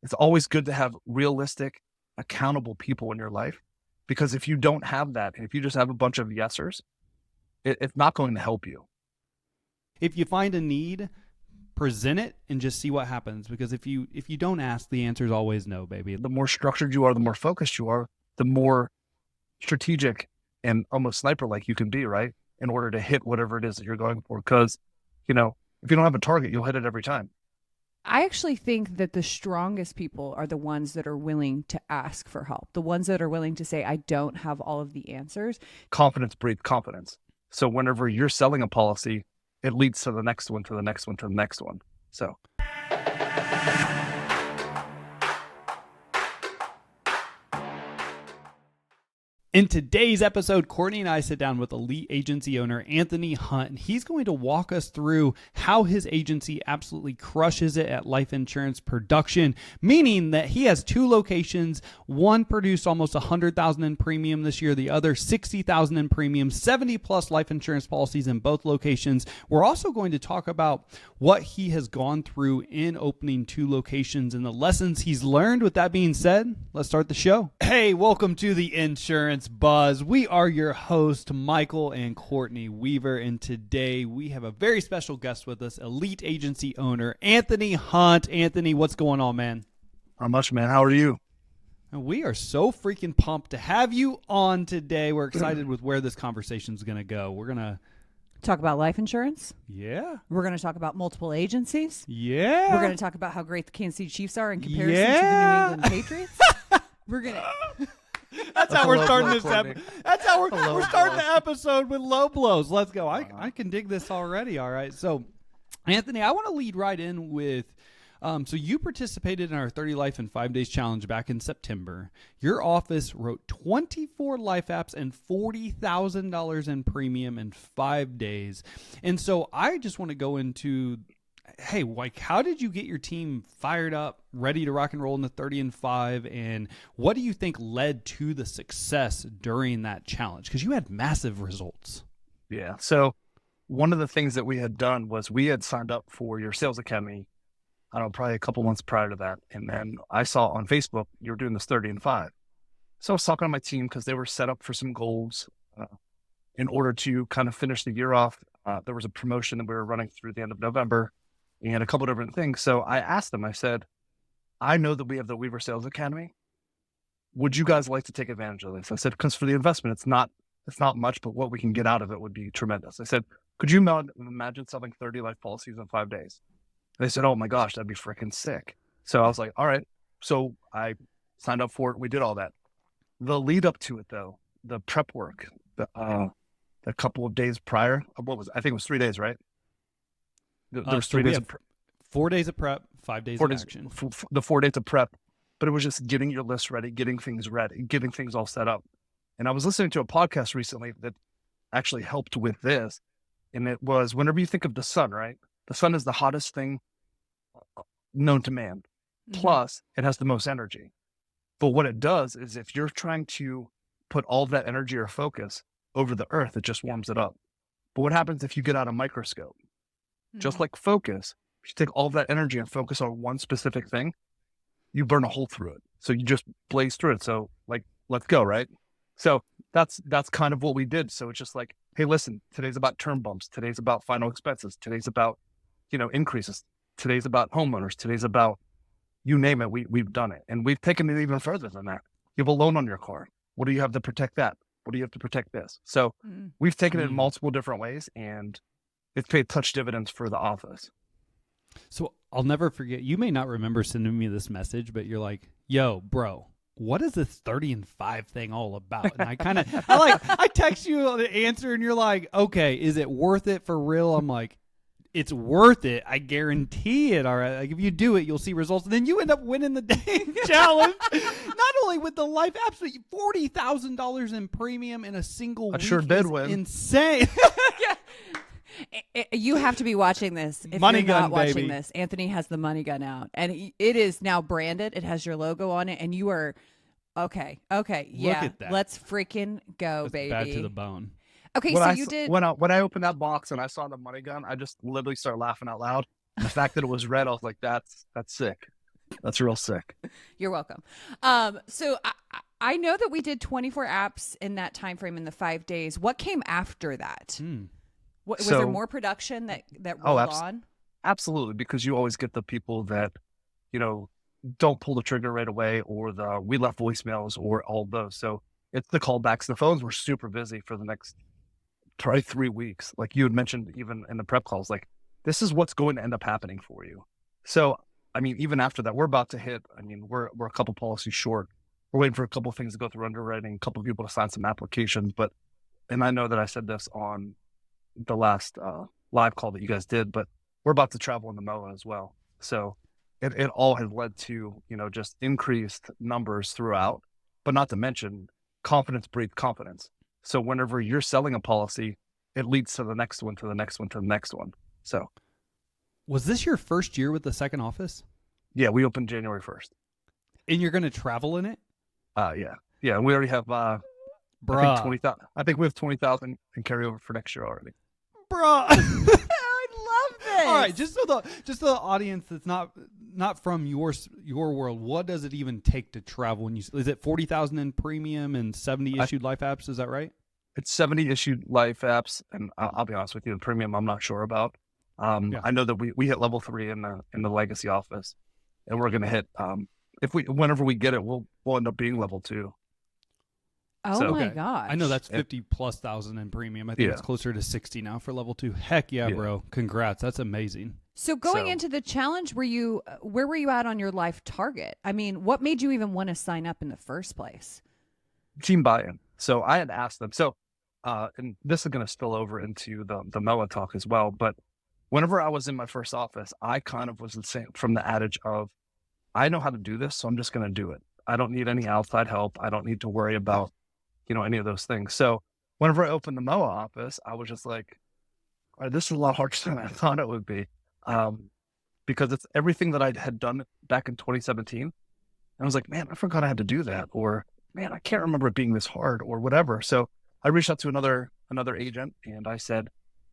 It's always good to have realistic, accountable people in your life, because if you don't have that, and if you just have a bunch of yesers, it's not going to help you. If you find a need, present it and just see what happens. Because if you don't ask, the answer is always no, baby. The more structured you are, the more focused you are, the more strategic and almost sniper-like you can be, right? In order to hit whatever it is that you're going for. Because, if you don't have a target, you'll hit it every time. I actually think that the strongest people are the ones that are willing to ask for help. The ones that are willing to say, I don't have all of the answers. Confidence breeds confidence. So whenever you're selling a policy, it leads to the next one, to the next one, to the next one. So. In today's episode, Courtney and I sit down with elite agency owner Anthony Hunt, and he's going to walk us through how his agency absolutely crushes it at life insurance production, meaning that he has 2 locations. One produced almost $100,000 in premium this year, the other $60,000 in premium, 70 plus life insurance policies in both locations. We're also going to talk about what he has gone through in opening 2 locations and the lessons he's learned. With that being said, let's start the show. Hey, welcome to the Insurance Buzz. We are your host, Michael and Courtney Weaver, and today we have a very special guest with us, elite agency owner Anthony Hunt. Anthony, what's going on, man? Not much, man. How are you? We are so freaking pumped to have you on today. We're excited with where this conversation is going to go. We're going to talk about life insurance. Yeah. We're going to talk about multiple agencies. Yeah. We're going to talk about how great the Kansas City Chiefs are in comparison to the New England Patriots. We're going to... That's how we're starting this episode. That's how we're starting the episode with low blows. Let's go. I can dig this already. All right. So, Anthony, I want to lead right in with, so you participated in our 30 Life in 5 Days challenge back in September. Your office wrote 24 life apps and $40,000 in premium in 5 days. And so I just want to go into, hey, like, how did you get your team fired up, ready to rock and roll in the 30 and 5? And what do you think led to the success during that challenge? Because you had massive results. Yeah. So one of the things that we had done was we had signed up for your sales academy, I don't know, probably a couple months prior to that. And then I saw on Facebook, you were doing this 30 and 5. So I was talking to my team because they were set up for some goals in order to kind of finish the year off. There was a promotion that we were running through the end of November, and a couple of different things. So I asked them, I said, I know that we have the Weaver Sales Academy. Would you guys like to take advantage of this? I said, because for the investment, it's not much, but what we can get out of it would be tremendous. I said, could you imagine selling 30 life policies in 5 days? They said, oh my gosh, that'd be freaking sick. So I was like, all right. So I signed up for it. We did all that. The lead up to it though, the prep work, a couple of days prior, I think it was 3 days, right? There's 3 days. 4 days of prep, 5 days of action. The 4 days of prep, but it was just getting your list ready, getting things ready, getting things all set up. And I was listening to a podcast recently that actually helped with this. And it was, whenever you think of the sun, right? The sun is the hottest thing known to man. Mm-hmm. Plus, it has the most energy. But what it does is if you're trying to put all of that energy or focus over the earth, it just warms it up. But what happens if you get out a microscope? Just like focus, if you take all of that energy and focus on one specific thing, you burn a hole through it. So you just blaze through it. So like, let's go, right? So that's kind of what we did. So it's just like, hey, listen, today's about term bumps. Today's about final expenses. Today's about, increases. Today's about homeowners. Today's about, you name it, we've done it. And we've taken it even further than that. You have a loan on your car. What do you have to protect that? What do you have to protect this? So we've taken it in multiple different ways, and it's paid touch dividends for the office. So I'll never forget, you may not remember sending me this message, but you're like, yo, bro, what is this 30 and 5 thing all about? And I text you the answer and you're like, okay, is it worth it for real? I'm like, it's worth it. I guarantee it. All right. Like if you do it, you'll see results. And then you end up winning the dang challenge. Not only with the life apps, but $40,000 in premium in a single week. I sure did win. Insane. You have to be watching this. If money you're gun, not watching baby. this, Anthony has the money gun out, and it is now branded. It has your logo on it, and you are okay. Yeah, look at that. Let's freaking go, That's baby. bad to the bone. Okay, when so I, you did. When I opened that box and I saw the money gun, I just literally started laughing out loud. And the fact that it was red, I was like, that's sick. That's real sick. You're welcome. So I know that we did 24 apps in that time frame in the 5 days. What came after that? Was there more production that rolled on? Absolutely, because you always get the people that, don't pull the trigger right away, or we left voicemails, or all those. So it's the callbacks. The phones were super busy for the next probably 3 weeks. Like you had mentioned, even in the prep calls, like this is what's going to end up happening for you. So, I mean, even after that, we're about to hit, we're a couple policies short. We're waiting for a couple of things to go through underwriting, a couple of people to sign some applications. And I know that I said this on the last live call that you guys did, but we're about to travel in the MOA as well. So it all has led to, just increased numbers throughout, but not to mention confidence breeds confidence. So whenever you're selling a policy, it leads to the next one, to the next one, to the next one. So. Was this your first year with the second office? Yeah, we opened January 1st. And you're going to travel in it? Yeah. Yeah, we already have, I think we have 20,000 in carryover for next year already. Bruh. I love this. All right, just so the audience that's not from your world, what does it even take to travel? Is it 40,000 in premium and 70 issued life apps? Is that right? It's 70 issued life apps, and I'll be honest with you, the premium I'm not sure about. I know that we hit level 3 in the legacy office, and we're going to hit whenever we get it, we'll end up being level 2. Oh my gosh. I know that's 50,000+ in premium. I think it's closer to 60 now for level 2. Heck yeah, bro. Congrats. That's amazing. So going into the challenge, where were you at on your life target? I mean, what made you even want to sign up in the first place? Team buy-in. So I had asked them. So, and this is going to spill over into the MOA talk as well. But whenever I was in my first office, I kind of was the same from the adage of, I know how to do this, so I'm just going to do it. I don't need any outside help. I don't need to worry about, any of those things. So whenever I opened the MOA office, I was just like, all right, this is a lot harder than I thought it would be. Because it's everything that I had done back in 2017. And I was like, man, I forgot I had to do that. Or, man, I can't remember it being this hard, or whatever. So I reached out to another agent, and I said,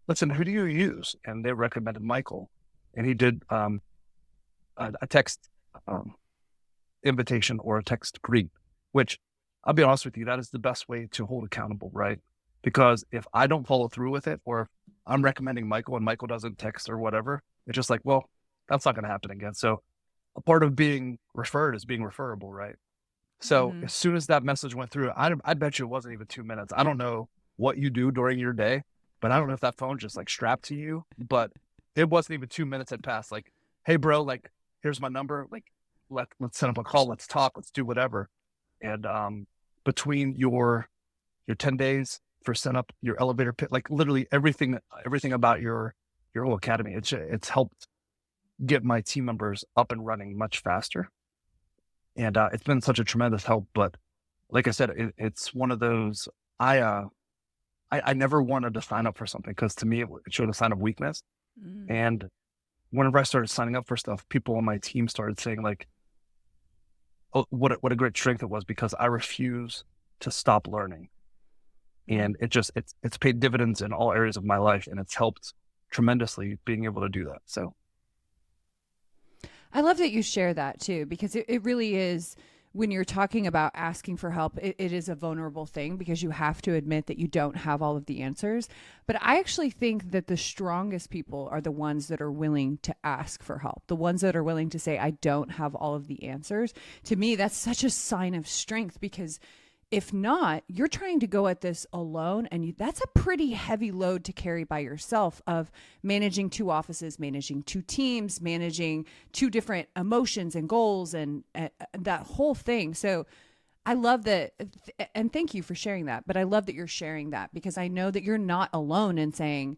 listen, who do you use? And they recommended Michael. And he did a text invitation or a text greet, which I'll be honest with you, that is the best way to hold accountable, right? Because if I don't follow through with it, or if I'm recommending Michael and Michael doesn't text or whatever, it's just like, well, that's not going to happen again. So a part of being referred is being referable, right? So as soon as that message went through, I bet you it wasn't even 2 minutes. I don't know what you do during your day, but I don't know if that phone just like strapped to you, but it wasn't even 2 minutes had passed. Like, hey bro, like, here's my number. Like, let's set up a call. Let's talk. Let's do whatever. And, between your 10 days for set up, your elevator pit, like literally everything about your whole academy, it's helped get my team members up and running much faster. And, it's been such a tremendous help. But like I said, it's one of those, I never wanted to sign up for something, because to me, it showed a sign of weakness. And whenever I started signing up for stuff, people on my team started saying like, oh, what a great strength it was, because I refuse to stop learning. And it's paid dividends in all areas of my life, and it's helped tremendously being able to do that. So I love that you share that too, because it really is, when you're talking about asking for help, it is a vulnerable thing, because you have to admit that you don't have all of the answers. But I actually think that the strongest people are the ones that are willing to ask for help, the ones that are willing to say, I don't have all of the answers. To me, that's such a sign of strength, because if not, you're trying to go at this alone, and that's a pretty heavy load to carry by yourself, of managing 2 offices, managing 2 teams, managing 2 different emotions and goals, and that whole thing. So I love that, and thank you for sharing that. But I love that you're sharing that, because I know that you're not alone in saying,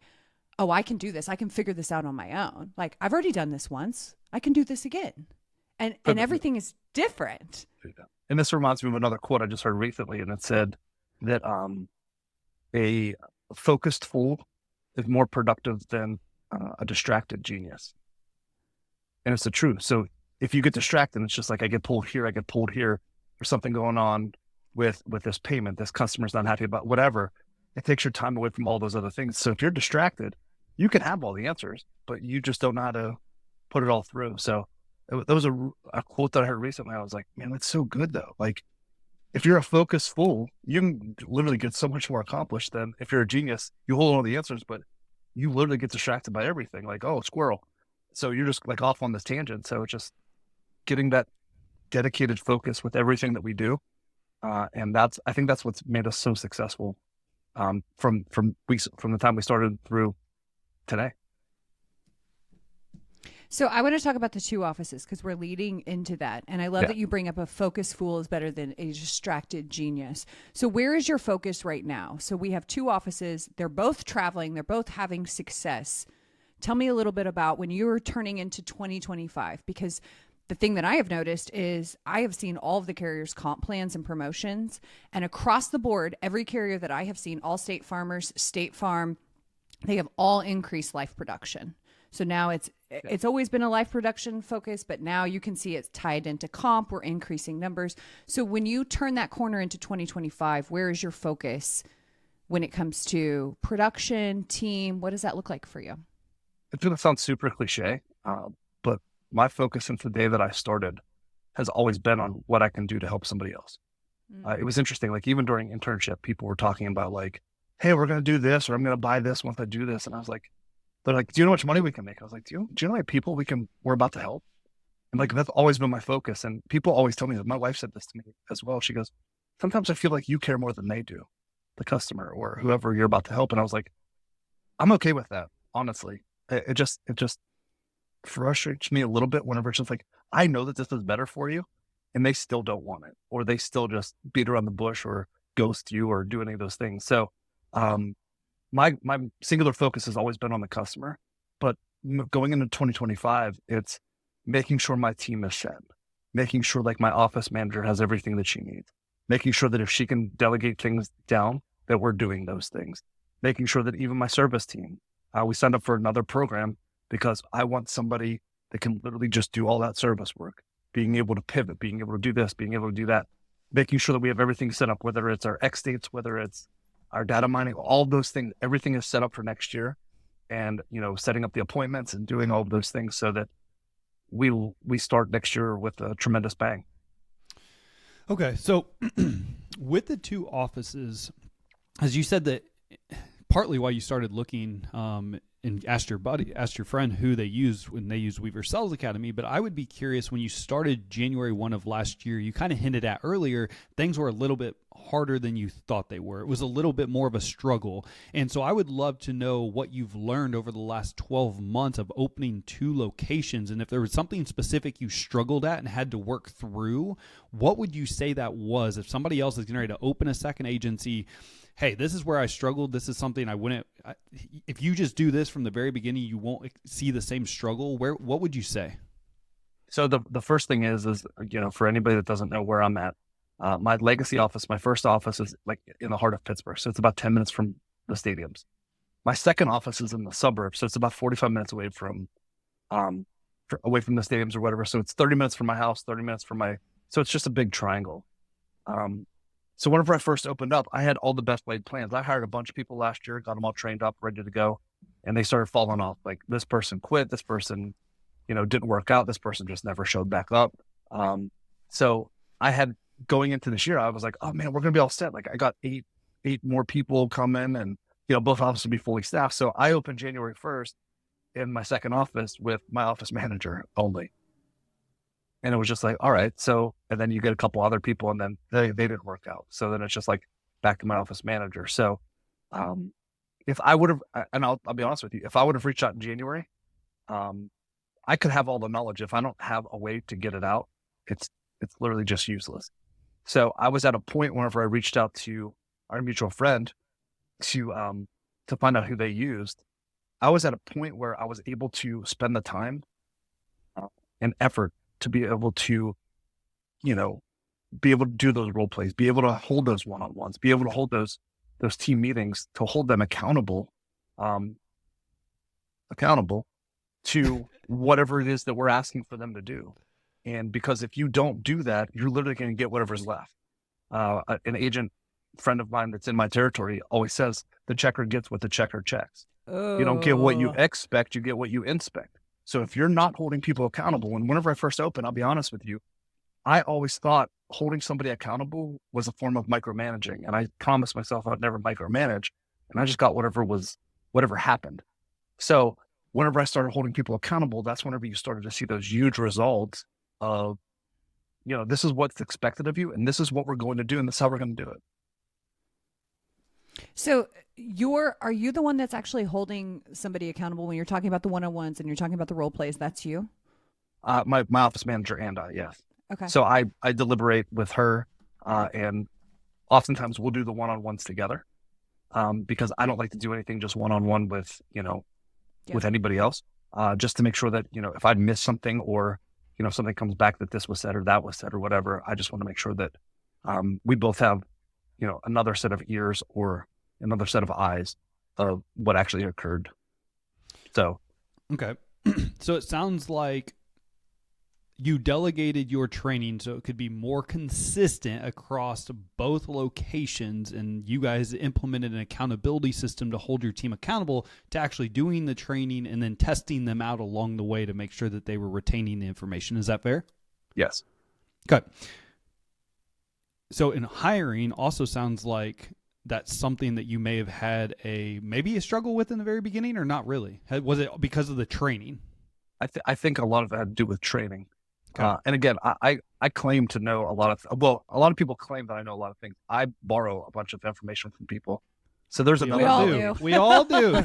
oh, I can do this. I can figure this out on my own. Like, I've already done this once. I can do this again. And everything is different. And this reminds me of another quote I just heard recently, and it said that a focused fool is more productive than a distracted genius. And it's the truth. So if you get distracted, it's just like, I get pulled here, there's something going on with this payment, this customer's not happy about whatever. It takes your time away from all those other things. So if you're distracted, you can have all the answers, but you just don't know how to put it all through. So That was a quote that I heard recently. I was like, man, that's so good though. Like, if you're a focus fool, you can literally get so much more accomplished than if you're a genius. You hold all the answers, but you literally get distracted by everything. Like, oh, squirrel. So you're just like off on this tangent. So it's just getting that dedicated focus with everything that we do. And I think that's what's made us so successful from the time we started through today. So I want to talk about the two offices because we're leading into that. And I love that you bring up a focus fool is better than a distracted genius. So where is your focus right now? So we have two offices. They're both traveling. They're both having success. Tell me a little bit about when you were turning into 2025, because the thing that I have noticed is I have seen all of the carriers' comp plans and promotions, and across the board, every carrier that I have seen, Allstate Farmers, State Farm, they have all increased life production. So now it's always been a life production focus, but now you can see it's tied into comp. We're increasing numbers. So when you turn that corner into 2025, where is your focus when it comes to production, team? What does that look like for you? It's going to sound super cliche, but my focus since the day that I started has always been on what I can do to help somebody else. It was interesting. Like even during internship, people were talking about like, hey, we're going to do this, or I'm going to buy this once I do this. And I was like, they're like, do you know how much money we can make? I was like, do you know how many people we're about to help? And like, that's always been my focus. And people always tell me that. My wife said this to me as well. She goes, sometimes I feel like you care more than they do, the customer or whoever you're about to help. And I was like, I'm okay with that. Honestly, it just frustrates me a little bit whenever it's just like, I know that this is better for you and they still don't want it, or they still just beat around the bush or ghost you or do any of those things. So, my singular focus has always been on the customer, but going into 2025, it's making sure my team is set, making sure like my office manager has everything that she needs, making sure that if she can delegate things down, that we're doing those things, making sure that even my service team, we signed up for another program because I want somebody that can literally just do all that service work, being able to pivot, being able to do this, being able to do that, making sure that we have everything set up, whether it's our X dates, whether it's our data mining, all of those things, everything is set up for next year. And, setting up the appointments and doing all of those things so that we start next year with a tremendous bang. Okay. So with the two offices, as you said that partly why you started looking and asked your friend who they used when they used Weaver Sales Academy. But I would be curious, when you started January 1 of last year, you kind of hinted at earlier, things were a little bit harder than you thought they were. It was a little bit more of a struggle. And so I would love to know what you've learned over the last 12 months of opening two locations. And if there was something specific you struggled at and had to work through, what would you say that was? If somebody else is getting ready to open a second agency, hey, this is where I struggled. This is something if you just do this from the very beginning, you won't see the same struggle. What would you say? So the first thing is, for anybody that doesn't know where I'm at, my legacy office, my first office is like in the heart of Pittsburgh. So it's about 10 minutes from the stadiums. My second office is in the suburbs. So it's about 45 minutes away from the stadiums or whatever. So it's 30 minutes from my house, 30 minutes from so it's just a big triangle. So whenever I first opened up, I had all the best laid plans. I hired a bunch of people last year, got them all trained up, ready to go. And they started falling off. Like this person quit, this person, didn't work out. This person just never showed back up. So I had, going into this year, I was like, oh man, we're going to be all set. Like I got eight more people come in and, both offices will be fully staffed. So I opened January 1st in my second office with my office manager only. And it was just like, all right. So, and then you get a couple other people and then they didn't work out. So then it's just like back to my office manager. So, if I would have, and I'll be honest with you, if I would have reached out in January, I could have all the knowledge. If I don't have a way to get it out, it's literally just useless. So I was at a point whenever I reached out to our mutual friend to find out who they used. I was at a point where I was able to spend the time and effort to be able to, be able to do those role plays, be able to hold those one-on-ones, be able to hold those team meetings, to hold them accountable to whatever it is that we're asking for them to do. And because if you don't do that, you're literally going to get whatever's left. An agent friend of mine that's in my territory always says the checker gets what the checker checks. Oh. You don't get what you expect, you get what you inspect. So if you're not holding people accountable, and whenever I first opened, I'll be honest with you, I always thought holding somebody accountable was a form of micromanaging. And I promised myself I'd never micromanage. And I just got whatever happened. So whenever I started holding people accountable, that's whenever you started to see those huge results of, this is what's expected of you, and this is what we're going to do, and this is how we're going to do it. So are you the one that's actually holding somebody accountable when you're talking about the one-on-ones and you're talking about the role plays? That's you? My office manager and I, yes. Okay. So I deliberate with her, and oftentimes we'll do the one-on-ones together, because I don't like to do anything just one-on-one with, with anybody else, just to make sure that, if I'd missed something or, something comes back that this was said or that was said or whatever, I just want to make sure that we both have, another set of ears or another set of eyes of what actually occurred. So. Okay. So it sounds like you delegated your training so it could be more consistent across both locations, and you guys implemented an accountability system to hold your team accountable to actually doing the training and then testing them out along the way to make sure that they were retaining the information. Is that fair? Yes. Okay. So in hiring also sounds like that's something that you may have had maybe a struggle with in the very beginning, or not really? Was it because of the training? I think a lot of it had to do with training. Okay. And again, I claim to know a lot of people claim that I know a lot of things. I borrow a bunch of information from people. So there's another. We all do.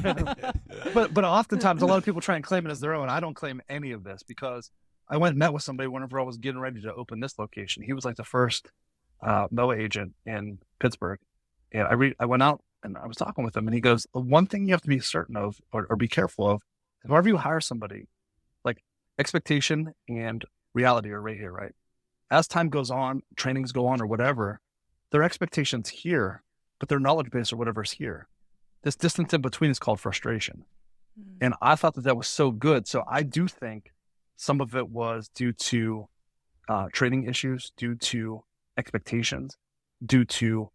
But oftentimes a lot of people try and claim it as their own. I don't claim any of this because I went and met with somebody whenever I was getting ready to open this location. He was like the first MOA agent in Pittsburgh. And I went out and I was talking with him, and he goes, the one thing you have to be certain of or be careful of, is whenever you hire somebody, like expectation and reality are right here, right? As time goes on, trainings go on or whatever, their expectations here, but their knowledge base or whatever's here. This distance in between is called frustration. And I thought that was so good. So I do think some of it was due to training issues, due to expectations, due to,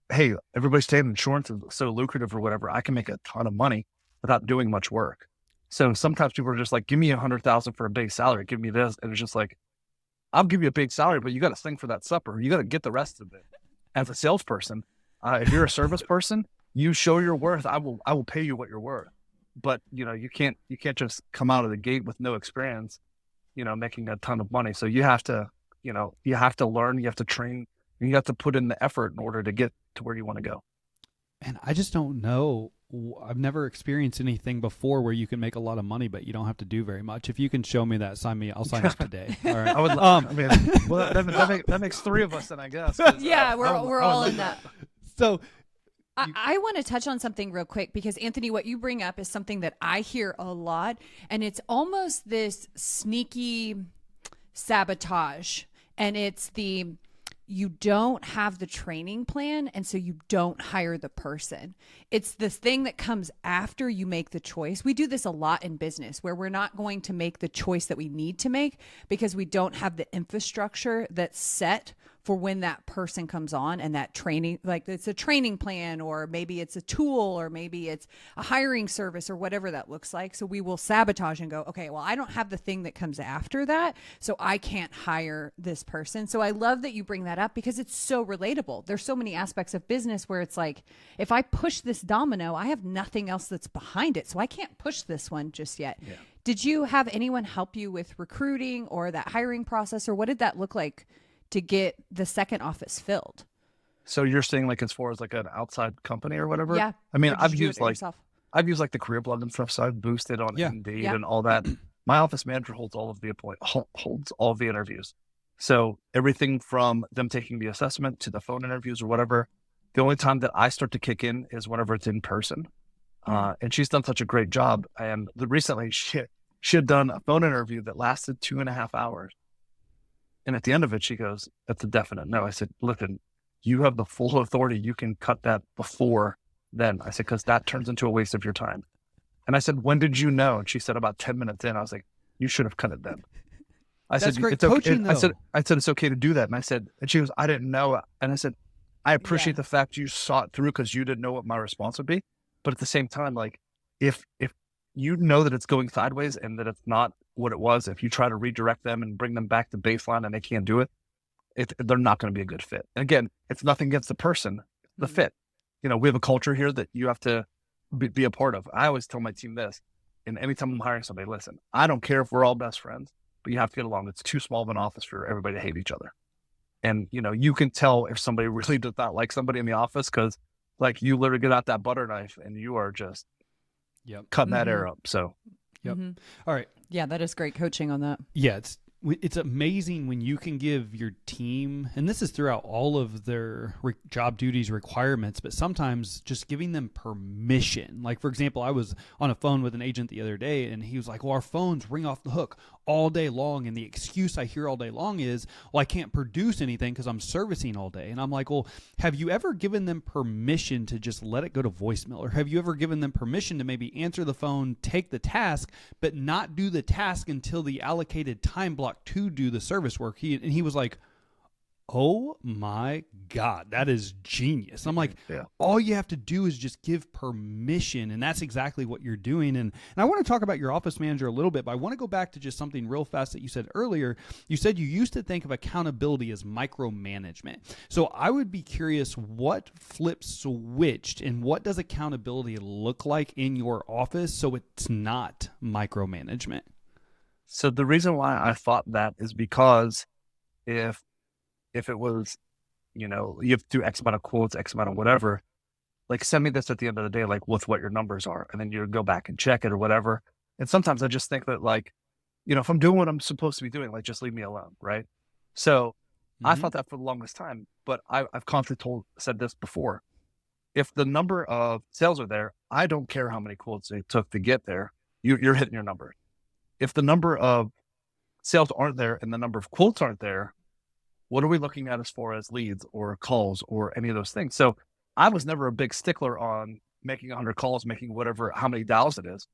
hey, everybody's saying insurance is so lucrative or whatever. I can make a ton of money without doing much work. So sometimes people are just like, give me $100,000 for a base salary. Give me this. And it's just like, I'll give you a big salary, but you got to sing for that supper. You got to get the rest of it. As a salesperson, if you're a service person, you show your worth. I will pay you what you're worth. But you can't just come out of the gate with no experience, making a ton of money. So you have to learn, you have to train, and you have to put in the effort in order to get to where you want to go. And I just don't know. I've never experienced anything before where you can make a lot of money, but you don't have to do very much. If you can show me that, I'll sign up today. All right. I would. That makes three of us, then I guess. Yeah, we're all in that. So I want to touch on something real quick because Anthony, what you bring up is something that I hear a lot, and it's almost this sneaky sabotage, and it's you don't have the training plan, and so you don't hire the person. It's this thing that comes after you make the choice. We do this a lot in business where we're not going to make the choice that we need to make because we don't have the infrastructure that's set for when that person comes on, and that training, like it's a training plan, or maybe it's a tool, or maybe it's a hiring service, or whatever that looks like. So we will sabotage and go, okay, well, I don't have the thing that comes after that, so I can't hire this person. So I love that you bring that up because it's so relatable. There's so many aspects of business where it's like, if I push this domino, I have nothing else that's behind it, so I can't push this one just yet. Yeah. Did you have anyone help you with recruiting or that hiring process, or what did that look like to get the second office filled? So you're saying like as far as like an outside company or whatever? Yeah. I mean, I've used like the career blog and stuff. So I've boosted on Indeed and all that. My office manager holds all of the interviews. So everything from them taking the assessment to the phone interviews or whatever. The only time that I start to kick in is whenever it's in person. And she's done such a great job. And recently she had done a phone interview that lasted 2.5 hours. And at the end of it, she goes, that's a definite no. I said, listen, you have the full authority. You can cut that before then. I said, because that turns into a waste of your time. And I said, when did you know? And she said, about 10 minutes in. I was like, you should have cut it then. I That's said, great it's coaching, okay. though. I said, it's okay to do that. And she goes, I didn't know. And I said, I appreciate the fact you saw it through because you didn't know what my response would be. But at the same time, like if you know that it's going sideways and that it's not what it was. If you try to redirect them and bring them back to baseline and they can't do it, they're not going to be a good fit. And again, it's nothing against the person, the fit. We have a culture here that you have to be a part of. I always tell my team this, and anytime I'm hiring somebody, listen, I don't care if we're all best friends, but you have to get along. It's too small of an office for everybody to hate each other. And, you can tell if somebody really does not like somebody in the office because, like, you literally get out that butter knife and you are just cutting that air up. So, all right. Yeah, that is great coaching on that. Yeah, it's amazing when you can give your team, and this is throughout all of their job duties requirements, but sometimes just giving them permission. Like, for example, I was on a phone with an agent the other day, and he was like, well, our phones ring off the hook all day long, and the excuse I hear all day long is, well, I can't produce anything because I'm servicing all day. And I'm like, well, have you ever given them permission to just let it go to voicemail? Or have you ever given them permission to maybe answer the phone, take the task, but not do the task until the allocated time block to do the service work? He was like, oh my God, that is genius. I'm like, all you have to do is just give permission. And that's exactly what you're doing. And I want to talk about your office manager a little bit, but I want to go back to just something real fast that you said earlier. You said you used to think of accountability as micromanagement. So I would be curious, what flip switched and what does accountability look like in your office so it's not micromanagement? So the reason why I thought that is because if it was, you have to do X amount of quotes, X amount of whatever, like send me this at the end of the day, like with what your numbers are. And then you go back and check it or whatever. And sometimes I just think that like, if I'm doing what I'm supposed to be doing, like just leave me alone. Right. So I thought that for the longest time, but I've constantly said this before. If the number of sales are there, I don't care how many quotes it took to get there. You're hitting your number. If the number of sales aren't there and the number of quotes aren't there, what are we looking at as far as leads or calls or any of those things? So I was never a big stickler on making 100 calls, making how many dials it is,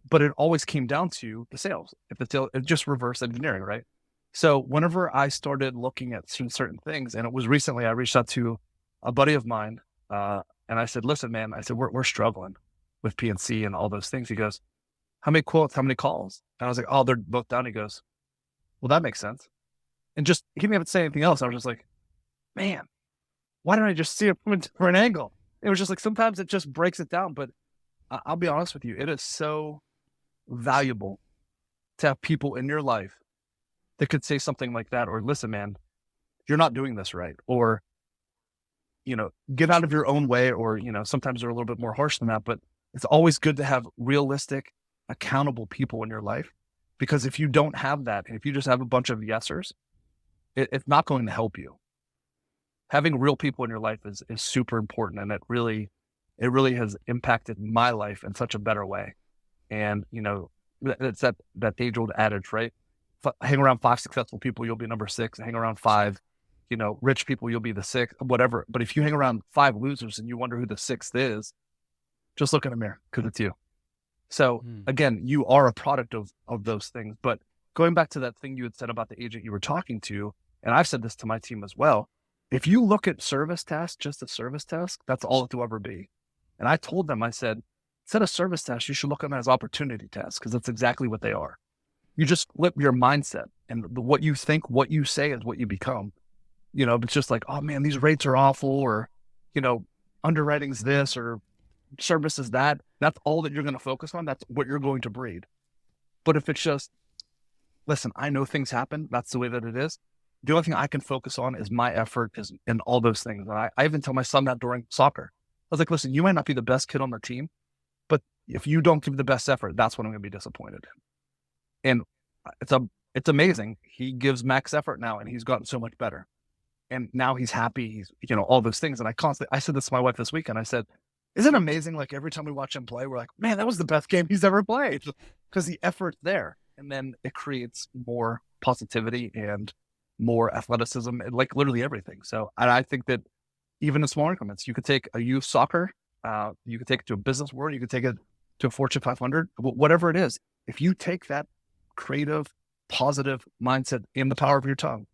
but it always came down to the sales. It's just reverse engineering, right? So whenever I started looking at certain things, and it was recently, I reached out to a buddy of mine, and I said, listen, man, I said, we're struggling with PNC and all those things. He goes, how many quotes, how many calls? And I was like, oh, they're both down. He goes, well, that makes sense. And just, he didn't even say anything else. I was just like, man, why didn't I just see it from an angle? It was just like, sometimes it just breaks it down. But I'll be honest with you, it is so valuable to have people in your life that could say something like that, or listen, man, you're not doing this right. Or, get out of your own way. Or, sometimes they're a little bit more harsh than that, but it's always good to have realistic, accountable people in your life. Because if you don't have that, and if you just have a bunch of yesers, it's not going to help you. Having real people in your life is super important. And it really has impacted my life in such a better way. And, it's that age old adage, right? Hang around 5 successful people, you'll be number 6. Hang around 5, rich people, you'll be the 6th, whatever. But if you hang around 5 losers and you wonder who the 6th is, just look in the mirror because it's you. So again, you are a product of those things. But going back to that thing you had said about the agent you were talking to, and I've said this to my team as well, if you look at service tasks, just a service task, that's all it will ever be. And I told them, I said, instead of service tasks, you should look at them as opportunity tasks because that's exactly what they are. You just flip your mindset, and what you think, what you say is what you become. It's just like, oh man, these rates are awful, or, underwriting's this, or service is that. That's all that you're going to focus on. That's what you're going to breed. But if it's just, listen, I know things happen. That's the way that it is. The only thing I can focus on is my effort and all those things. And I even tell my son that during soccer. I was like, listen, you might not be the best kid on the team, but if you don't give the best effort, that's when I'm going to be disappointed. And it's amazing. He gives max effort now, and he's gotten so much better. And now he's happy. He's, all those things. And I said this to my wife this weekend. I said, isn't it amazing? Like every time we watch him play, we're like, man, that was the best game he's ever played, because the effort's there. And then it creates more positivity and more athleticism, and like literally everything. So I think that even in small increments, you could take a youth soccer, you could take it to a business world, you could take it to a Fortune 500, whatever it is. If you take that creative, positive mindset in the power of your tongue,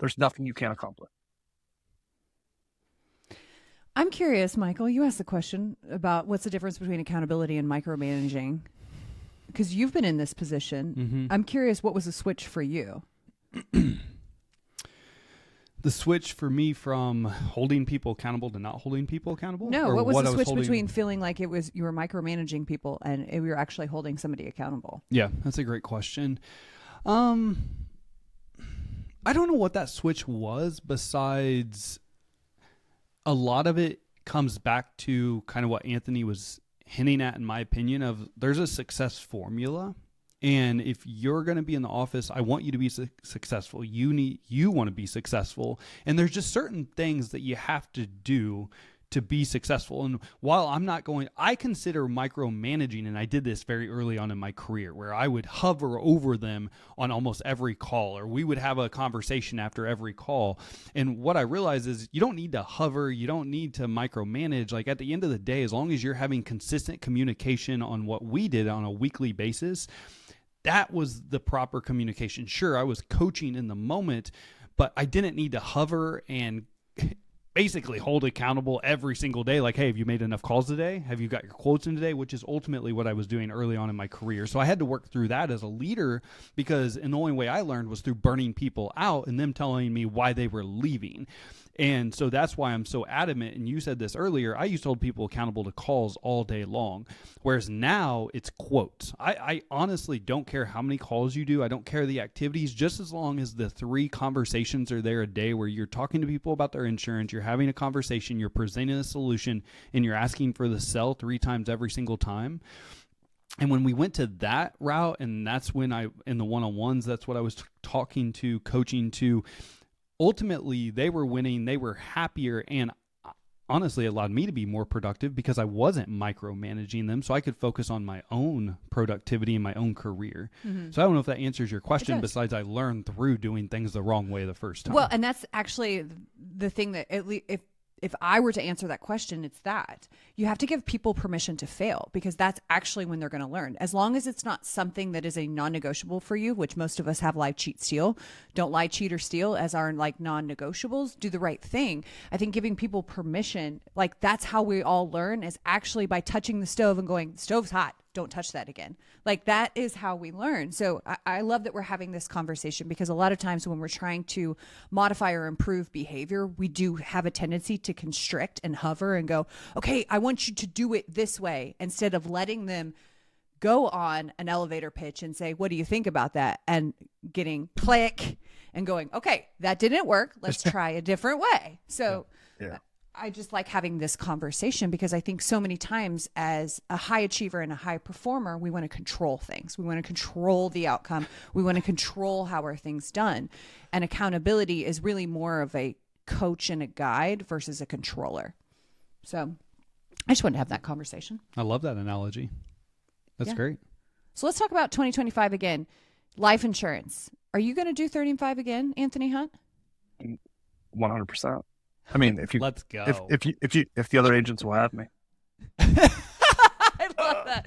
there's nothing you can't accomplish. I'm curious, Michael, you asked the question about what's the difference between accountability and micromanaging. because you've been in this position, I'm curious, what was the switch for you? The switch for me from holding people accountable to not holding people accountable? No, Or what was the I switch holding- between feeling like you were micromanaging people and you were actually holding somebody accountable? Yeah, that's a great question. I don't know what that switch was, besides a lot of it comes back to kind of what Anthony was hinting at, in my opinion, of there's a success formula. And if you're going to be in the office, I want you to be successful. You want to be successful. And there's just certain things that you have to do to be successful. And while I consider micromanaging, and I did this very early on in my career, where I would hover over them on almost every call, or we would have a conversation after every call. And what I realized is you don't need to hover, you don't need to micromanage. Like, at the end of the day, as long as you're having consistent communication on what we did on a weekly basis, that was the proper communication. Sure, I was coaching in the moment, but I didn't need to hover and basically hold accountable every single day. Like, hey, have you made enough calls today? Have you got your quotes in today? Which is ultimately what I was doing early on in my career. So I had to work through that as a leader, and the only way I learned was through burning people out and them telling me why they were leaving. And so that's why I'm so adamant. And you said this earlier, I used to hold people accountable to calls all day long. Whereas now it's quotes. I honestly don't care how many calls you do. I don't care the activities, just as long as the 3 conversations are there a day where you're talking to people about their insurance, you're having a conversation, you're presenting a solution, and you're asking for the sell 3 times every single time. And when we went to that route, and that's when in the one-on-ones, that's what I was coaching to, ultimately, they were winning, they were happier, and honestly, it allowed me to be more productive because I wasn't micromanaging them, so I could focus on my own productivity and my own career. So I don't know if that answers your question, besides I learned through doing things the wrong way the first time. Well, and that's actually the thing that, at least if I were to answer that question, it's that you have to give people permission to fail, because that's actually when they're going to learn. As long as it's not something that is a non-negotiable for you, which most of us have lie, cheat, steal. Don't lie, cheat, or steal as our like non-negotiables. Do the right thing. I think giving people permission, like that's how we all learn, is actually by touching the stove and going, stove's hot, don't touch that again. Like that is how we learn. So I love that we're having this conversation, because a lot of times when we're trying to modify or improve behavior, we do have a tendency to constrict and hover and go, okay, I want you to do it this way, instead of letting them go on an elevator pitch and say, what do you think about that? And getting click and going, okay, that didn't work. Let's try a different way. So Yeah. I just like having this conversation, because I think so many times as a high achiever and a high performer, we want to control things. We want to control the outcome. We want to control how are things done. And accountability is really more of a coach and a guide versus a controller. So I just wanted to have that conversation. I love that analogy. That's great. So let's talk about 2025 again. Life insurance. Are you going to do 35 again, Anthony Hunt? 100%. I mean, Let's go. If the other agents will have me. I love that.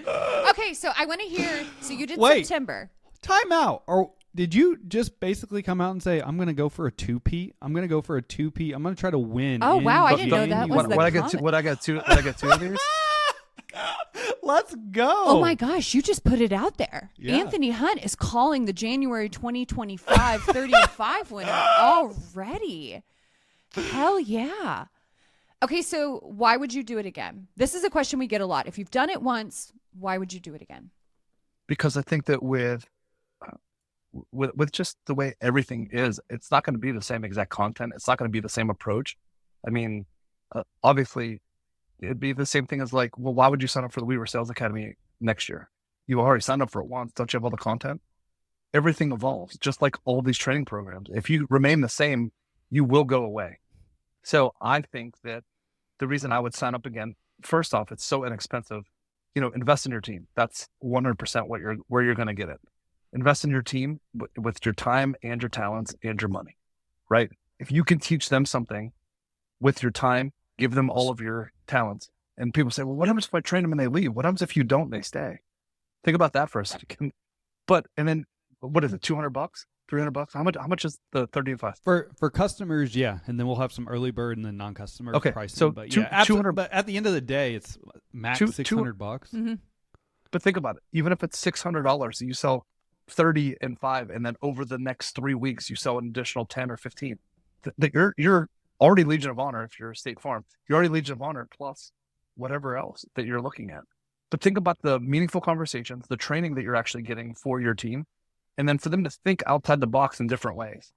Okay, so I want to hear. So you did September. Time out. Or did you just basically come out and say, I'm going to go for a 2-peat? I'm going to go for a 2-peat. I'm going to try to win. Oh, wow. I didn't know that was the What I get two of these? Let's go. Oh my gosh, you just put it out there. Yeah. Anthony Hunt is calling the January 2025 30-5 winner already. Hell yeah. Okay, so why would you do it again? This is a question we get a lot. If you've done it once, why would you do it again? Because I think that with just the way everything is, it's not going to be the same exact content. It's not going to be the same approach. I mean, obviously, it'd be the same thing as like, well, why would you sign up for the We Were Sales Academy next year? You already signed up for it once. Don't you have all the content? Everything evolves, just like all these training programs. If you remain the same, you will go away. So I think that the reason I would sign up again, first off, it's so inexpensive. Invest in your team. That's 100% where you're going to get it. Invest in your team with your time and your talents and your money, right? If you can teach them something with your time, give them all of your talents. And people say, well, what happens if I train them and they leave? What happens if you don't, they stay? Think about that for a second. And then what is it? $200, $300? How much is the 30-5? For customers? Yeah. And then we'll have some early bird and then non-customer pricing. So but 200, but at the end of the day, it's max $600. Mm-hmm. But think about it. Even if it's $600, you sell 30 and 5, and then over the next 3 weeks, you sell an additional 10 or 15. You're already Legion of Honor if you're a State Farm. You're already Legion of Honor plus whatever else that you're looking at. But think about the meaningful conversations, the training that you're actually getting for your team, and then for them to think outside the box in different ways.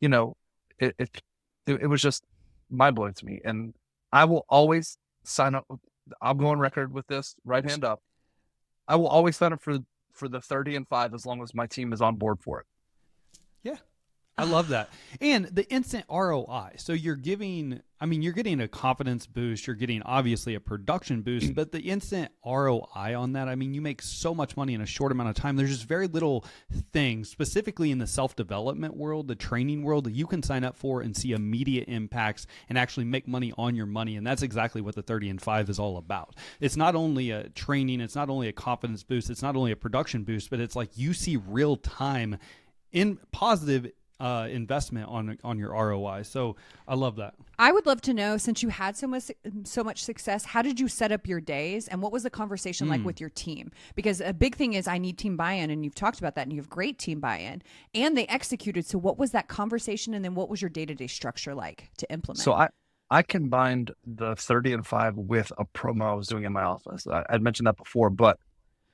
You know, it was just mind-blowing to me. And I will always sign up. I'll go on record with this, right hand up. I will always sign up for the 30 and 5 as long as my team is on board for it. Yeah. I love that. And the instant ROI. So you're getting a confidence boost. You're getting obviously a production boost, but the instant ROI on that, I mean, you make so much money in a short amount of time. There's just very little things, specifically in the self-development world, the training world, that you can sign up for and see immediate impacts and actually make money on your money. And that's exactly what the 30 and 5 is all about. It's not only a training, it's not only a confidence boost, it's not only a production boost, but it's like you see real time in positive investment on your ROI. So I love that. I would love to know, since you had so much success, how did you set up your days, and what was the conversation like with your team? Because a big thing is I need team buy-in, and you've talked about that, and you have great team buy-in, and they executed. So what was that conversation, and then what was your day-to-day structure like to implement? So I combined the 30 and 5 with a promo I was doing in my office. I'd mentioned that before, but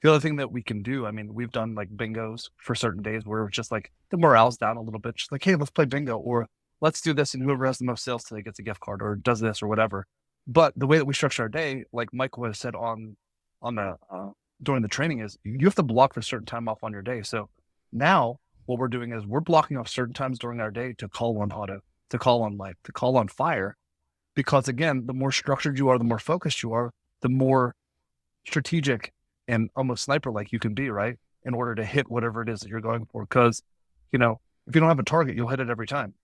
the other thing that we can do, I mean, we've done like bingos for certain days where it's just like the morale's down a little bit. Just like, hey, let's play bingo, or let's do this, and whoever has the most sales today gets a gift card or does this or whatever. But the way that we structure our day, like Michael has said on the during the training, is you have to block for a certain time off on your day. So now what we're doing is we're blocking off certain times during our day to call on auto, to call on life, to call on fire. Because again, the more structured you are, the more focused you are, the more strategic and almost sniper-like you can be, right? In order to hit whatever it is that you're going for. Because, you know, if you don't have a target, you'll hit it every time.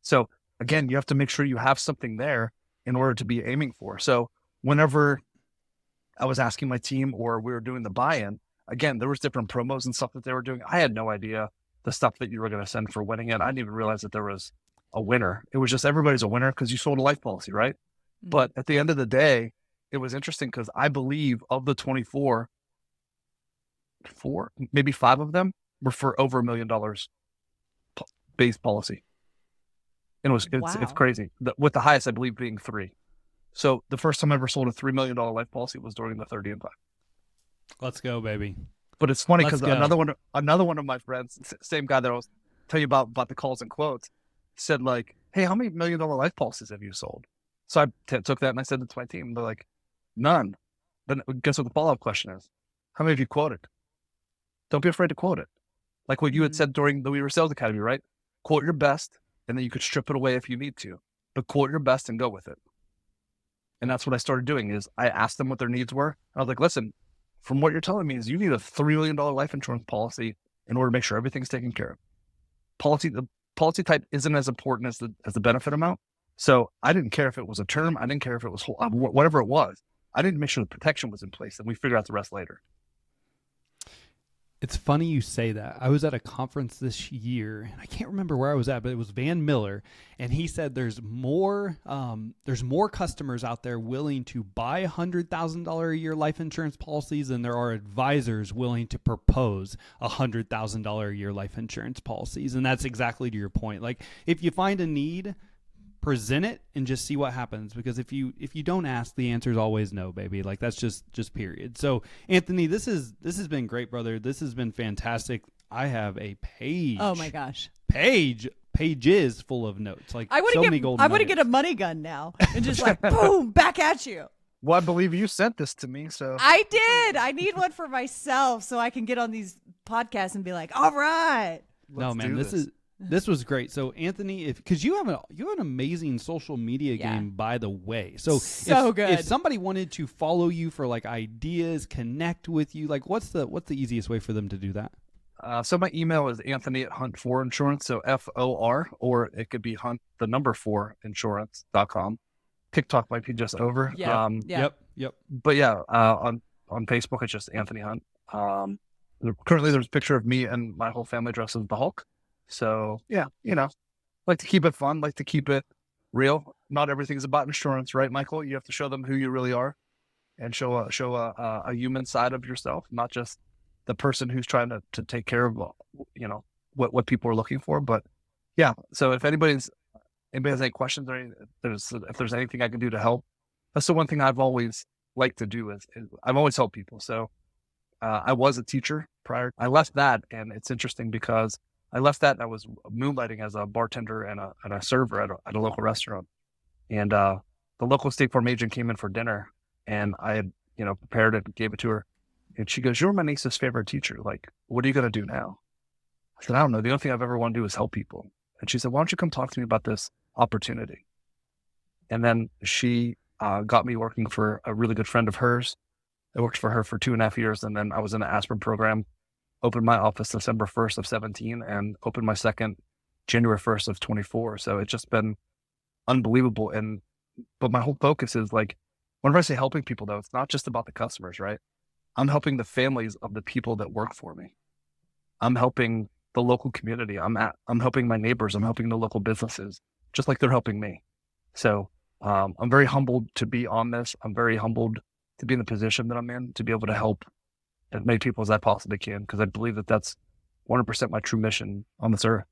So again, you have to make sure you have something there in order to be aiming for. So whenever I was asking my team or we were doing the buy-in, again, there was different promos and stuff that they were doing. I had no idea the stuff that you were going to send for winning it. I didn't even realize that there was a winner. It was just everybody's a winner because you sold a life policy, right? Mm-hmm. But at the end of the day, it was interesting because I believe of the 24, 4, maybe 5 of them were for over $1 million base policy. And it's crazy. With the highest, I believe, being 3. So the first time I ever sold a $3 million life policy was during the 30 and 5. Let's go, baby. But it's funny because another one of my friends, same guy that I was telling you about the calls and quotes, said like, hey, how many $1 million life policies have you sold? So I took that and I said it to my team. They're like, none. Then guess what the follow-up question is? How many have you quoted? Don't be afraid to quote it. Like what you had said during the We Were Sales Academy, right? Quote your best, and then you could strip it away if you need to. But quote your best and go with it. And that's what I started doing is I asked them what their needs were. I was like, listen, from what you're telling me is you need a $3 million life insurance policy in order to make sure everything's taken care of. The policy type isn't as important as the benefit amount. So I didn't care if it was a term. I didn't care if it was whatever it was. I didn't make sure the protection was in place, and we figure out the rest later. It's funny you say that. I was at a conference this year, and I can't remember where I was at, but it was Van Miller, and he said there's more customers out there willing to buy $100,000 a year life insurance policies than there are advisors willing to propose $100,000 a year life insurance policies. And that's exactly to your point. Like if you find a need, present it and just see what happens, because if you don't ask, the answer is always no, baby. Like that's just period. So Anthony, this has been great, brother. This has been fantastic. I have a page. Oh my gosh. Pages full of notes. Like I want to get a money gun now and just like boom, back at you. Well, I believe you sent this to me, so I did. I need one for myself so I can get on these podcasts and be like, all right. No, man, this was great. So Anthony, because you have an amazing social media game, by the way. So good. If somebody wanted to follow you for like ideas, connect with you, like what's the easiest way for them to do that? So my email is Anthony@Hunt4Insurance, so FOR, or it could be Hunt the number 4insurance.com. TikTok might be just over. Yep. But yeah, on Facebook it's just Anthony Hunt. Currently there's a picture of me and my whole family dressed as the Hulk. So yeah, like to keep it fun, like to keep it real. Not everything's about insurance, right, Michael? You have to show them who you really are. and show a human side of yourself, not just the person who's trying to take care of, what people are looking for. But yeah, so if anybody has any questions, or if there's anything I can do to help, that's the one thing I've always liked to do is I've always helped people. So I was a teacher prior. I left that, and it's interesting because I left that and I was moonlighting as a bartender and a server at a local restaurant. And the local State Farm agent came in for dinner, and I had, prepared it and gave it to her. And she goes, "You're my niece's favorite teacher. Like, what are you going to do now?" I said, "I don't know. The only thing I've ever wanted to do is help people." And she said, "Why don't you come talk to me about this opportunity?" And then she got me working for a really good friend of hers. I worked for her for 2.5 years. And then I was in the Aspen program, opened my office December 1st of 17 and opened my second January 1st of 24. So it's just been unbelievable. But my whole focus is like, whenever I say helping people though, it's not just about the customers, right? I'm helping the families of the people that work for me. I'm helping the local community. I'm helping my neighbors. I'm helping the local businesses, just like they're helping me. So I'm very humbled to be on this. I'm very humbled to be in the position that I'm in, to be able to help as many people as I possibly can, because I believe that that's 100% my true mission on this earth.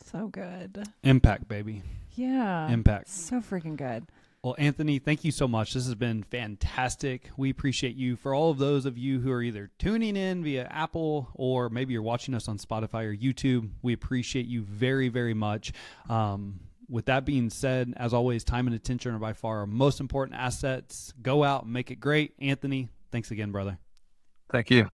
So good. Impact, baby. Yeah. Impact. So freaking good. Well, Anthony, thank you so much. This has been fantastic. We appreciate you. For all of those of you who are either tuning in via Apple or maybe you're watching us on Spotify or YouTube, we appreciate you very, very much. With that being said, as always, time and attention are by far our most important assets. Go out and make it great. Anthony, thanks again, brother. Thank you.